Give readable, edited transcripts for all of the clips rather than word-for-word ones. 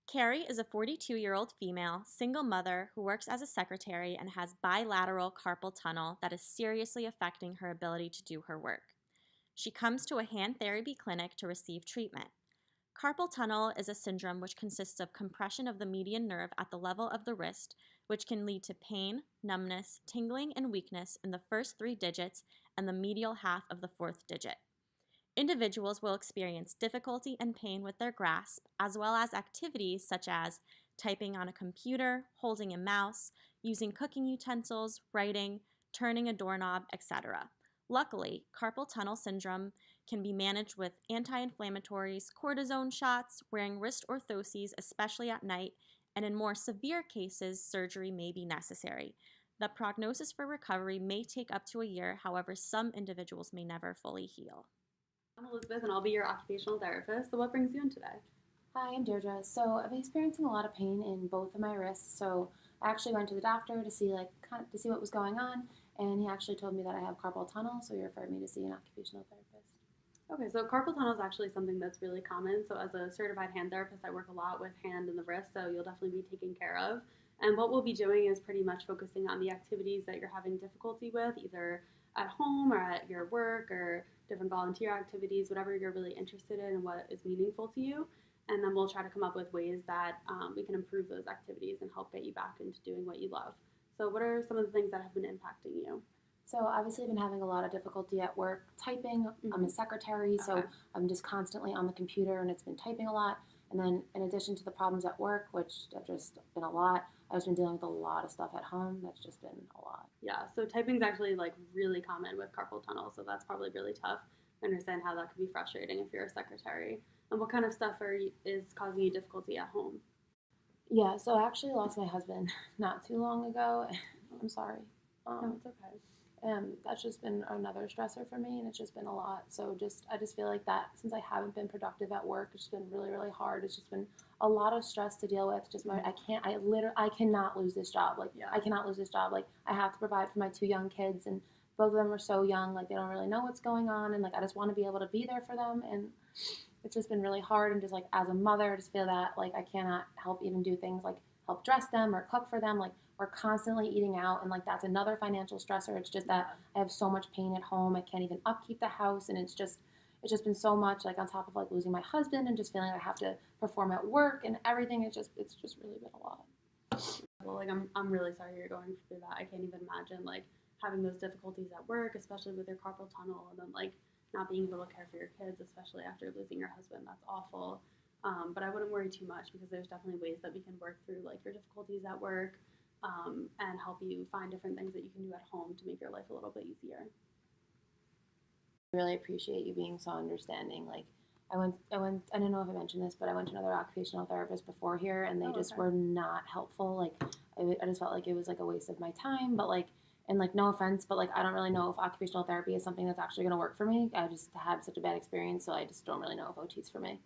Carrie is a 42-year-old female, single mother who works as a secretary and has bilateral carpal tunnel that is seriously affecting her ability to do her work. She comes to a hand therapy clinic to receive treatment. Carpal tunnel is a syndrome which consists of compression of the median nerve at the level of the wrist, which can lead to pain, numbness, tingling, and weakness in the first 3 digits and the medial half of the 4th digit. Individuals will experience difficulty and pain with their grasp, as well as activities such as typing on a computer, holding a mouse, using cooking utensils, writing, turning a doorknob, etc. Luckily, carpal tunnel syndrome can be managed with anti-inflammatories, cortisone shots, wearing wrist orthoses, especially at night, and in more severe cases, surgery may be necessary. The prognosis for recovery may take up to a year, however, some individuals may never fully heal. I'm Elizabeth, and I'll be your occupational therapist. So what brings you in today? Hi, I'm Deirdre. So I've been experiencing a lot of pain in both of my wrists. So I actually went to the doctor to see what was going on, and he actually told me that I have carpal tunnel. So he referred me to see an occupational therapist. Okay, so carpal tunnel is actually something that's really common. So as a certified hand therapist, I work a lot with hand and the wrist, so you'll definitely be taken care of. And what we'll be doing is pretty much focusing on the activities that you're having difficulty with, either at home or at your work or different volunteer activities, whatever you're really interested in and what is meaningful to you. And then we'll try to come up with ways that we can improve those activities and help get you back into doing what you love. So what are some of the things that have been impacting you? So obviously I've been having a lot of difficulty at work typing. I'm a secretary, so I'm just constantly on the computer and it's been typing a lot. And then in addition to the problems at work, which have just been a lot, I've been dealing with a lot of stuff at home. That's just been a lot. Yeah, so typing is actually really common with carpal tunnel, so that's probably really tough. I understand how that could be frustrating if you're a secretary. And what kind of stuff is causing you difficulty at home? Yeah, so I actually lost my husband not too long ago. I'm sorry. No, it's okay. That's just been another stressor for me, and it's just been a lot. So I just feel like that since I haven't been productive at work, it's just been really hard. It's just been a lot of stress to deal with. Just I cannot lose this job. I cannot lose this job. I have to provide for my 2 young kids, and both of them are so young. They don't really know what's going on, and I just want to be able to be there for them. And it's just been really hard. And just as a mother, I just feel that I cannot help even do things like help dress them or cook for them. We're constantly eating out, and that's another financial stressor. It's just that I have so much pain at home. I can't even upkeep the house, and it's just been so much on top of losing my husband and just feeling I have to perform at work and everything. It's just really been a lot. Well, I'm really sorry you're going through that. I can't even imagine having those difficulties at work, especially with your carpal tunnel, and then not being able to care for your kids, especially after losing your husband. That's awful. But I wouldn't worry too much because there's definitely ways that we can work through your difficulties at work. And help you find different things that you can do at home to make your life a little bit easier. I really appreciate you being so understanding. I don't know if I mentioned this, but I went to another occupational therapist before here, and they just were not helpful. I just felt like it was a waste of my time, but and no offense, but I don't really know if occupational therapy is something that's actually going to work for me. I just had such a bad experience, so I just don't really know if OT is for me.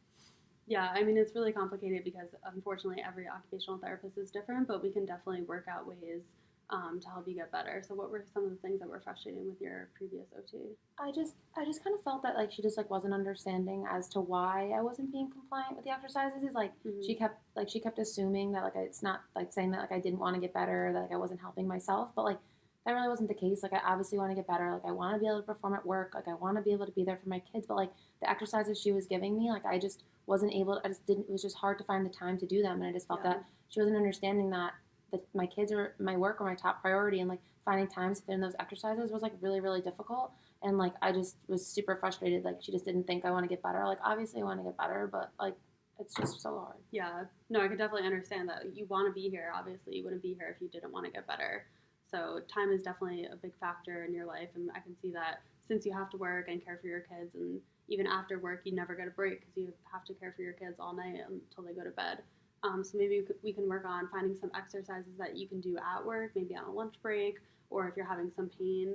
Yeah, I mean, it's really complicated because unfortunately every occupational therapist is different, but we can definitely work out ways to help you get better. So what were some of the things that were frustrating with your previous OT? I just kind of felt that she just wasn't understanding as to why I wasn't being compliant with the exercises. She kept assuming that it's not saying that I didn't want to get better, or that I wasn't helping myself, but that really wasn't the case. I obviously want to get better. I want to be able to perform at work. I want to be able to be there for my kids. But the exercises she was giving me, I just wasn't able to, it was just hard to find the time to do them. And I just felt that she wasn't understanding that my kids or my work were my top priority. And finding time to fit in those exercises was really difficult. And I just was super frustrated. She just didn't think I want to get better. Obviously I want to get better, but it's just so hard. Yeah, no, I could definitely understand that. You want to be here. Obviously you wouldn't be here if you didn't want to get better. So time is definitely a big factor in your life, and I can see that since you have to work and care for your kids, and even after work, you never get a break because you have to care for your kids all night until they go to bed. So maybe we can work on finding some exercises that you can do at work, maybe on a lunch break, or if you're having some pain,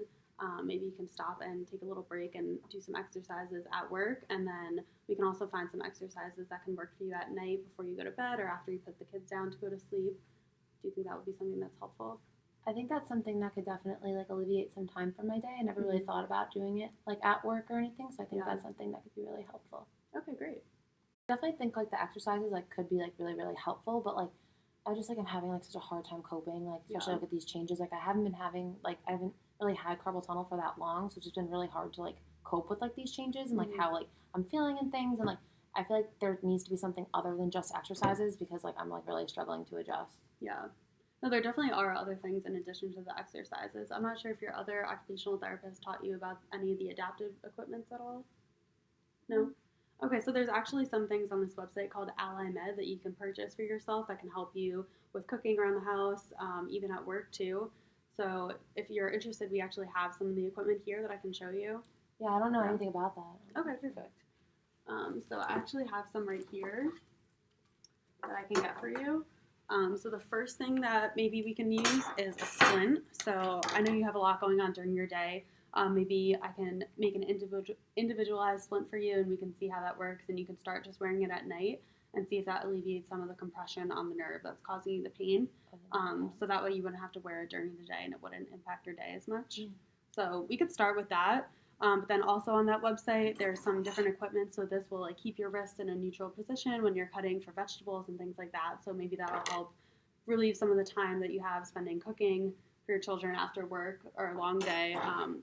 maybe you can stop and take a little break and do some exercises at work. And then we can also find some exercises that can work for you at night before you go to bed or after you put the kids down to go to sleep. Do you think that would be something that's helpful? I think that's something that could definitely alleviate some time from my day. I never really thought about doing it at work or anything, so I think that's something that could be really helpful. Okay, great. Definitely think like the exercises like could be like really really helpful, but like I just like I'm having like such a hard time coping, like especially Yeah. like with these changes. Like I haven't really had carpal tunnel for that long, so it's just been really hard to like cope with like these changes and like Mhm. how like I'm feeling and things, and like I feel like there needs to be something other than just exercises because like I'm like really struggling to adjust. Yeah. No, there definitely are other things in addition to the exercises. I'm not sure if your other occupational therapist taught you about any of the adaptive equipments at all. No? Okay, so there's actually some things on this website called Ally Med that you can purchase for yourself that can help you with cooking around the house, even at work too. So if you're interested, we actually have some of the equipment here that I can show you. Yeah, I don't know Yeah. anything about that. Okay, perfect. So I actually have some right here that I can get for you. So the first thing that maybe we can use is a splint. So I know you have a lot going on during your day. Maybe I can make an individualized splint for you, and we can see how that works. And you can start just wearing it at night and see if that alleviates some of the compression on the nerve that's causing you the pain. So that way you wouldn't have to wear it during the day, and it wouldn't impact your day as much. So we could start with that. But then also on that website, there's some different equipment. So this will like keep your wrist in a neutral position when you're cutting for vegetables and things like that. So maybe that'll help relieve some of the time that you have spending cooking for your children after work or a long day.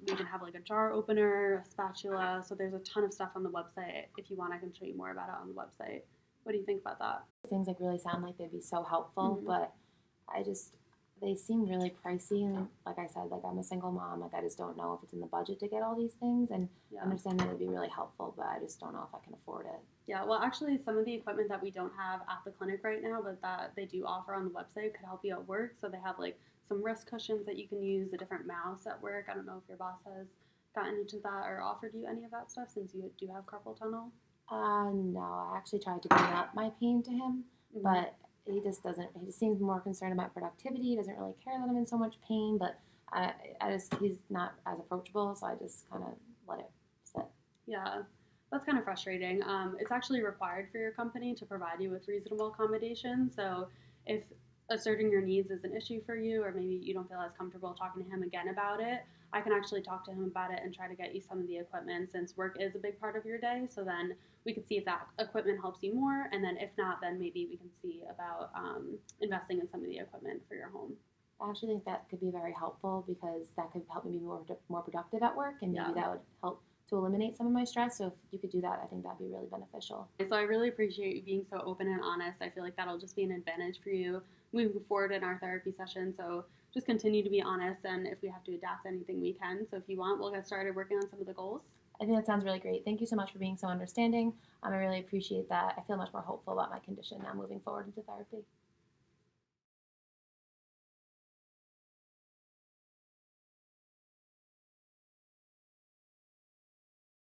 We can have like a jar opener, a spatula. So there's a ton of stuff on the website. If you want, I can show you more about it on the website. What do you think about that? Things like really sound like they'd be so helpful, Mhm. but I just they seem really pricey, and like I said, like I'm a single mom, like I just don't know if it's in the budget to get all these things, and I Yeah. understand that it'd be really helpful, but I just don't know if I can afford it. Yeah, well, actually, some of the equipment that we don't have at the clinic right now, but that they do offer on the website could help you at work. So they have like some wrist cushions that you can use, a different mouse at work. I don't know if your boss has gotten into that or offered you any of that stuff since you do have carpal tunnel. No, I actually tried to bring up my pain to him, Mhm. but he just doesn't. He just seems more concerned about productivity. He doesn't really care that I'm in so much pain, but he's not as approachable, so I just kind of let it sit. Yeah, that's kind of frustrating. It's actually required for your company to provide you with reasonable accommodations. So if asserting your needs is an issue for you, or maybe you don't feel as comfortable talking to him again about it, I can actually talk to him about it and try to get you some of the equipment since work is a big part of your day. So then we can see if that equipment helps you more. And then if not, then maybe we can see about investing in some of the equipment for your home. I actually think that could be very helpful because that could help me be more productive at work, and maybe Yeah. that would help to eliminate some of my stress. So if you could do that, I think that'd be really beneficial. So I really appreciate you being so open and honest. I feel like that'll just be an advantage for you moving forward in our therapy session. So just continue to be honest, and if we have to adapt anything, we can. So if you want, we'll get started working on some of the goals. I think that sounds really great. Thank you so much for being so understanding. I really appreciate that. I feel much more hopeful about my condition now moving forward into therapy.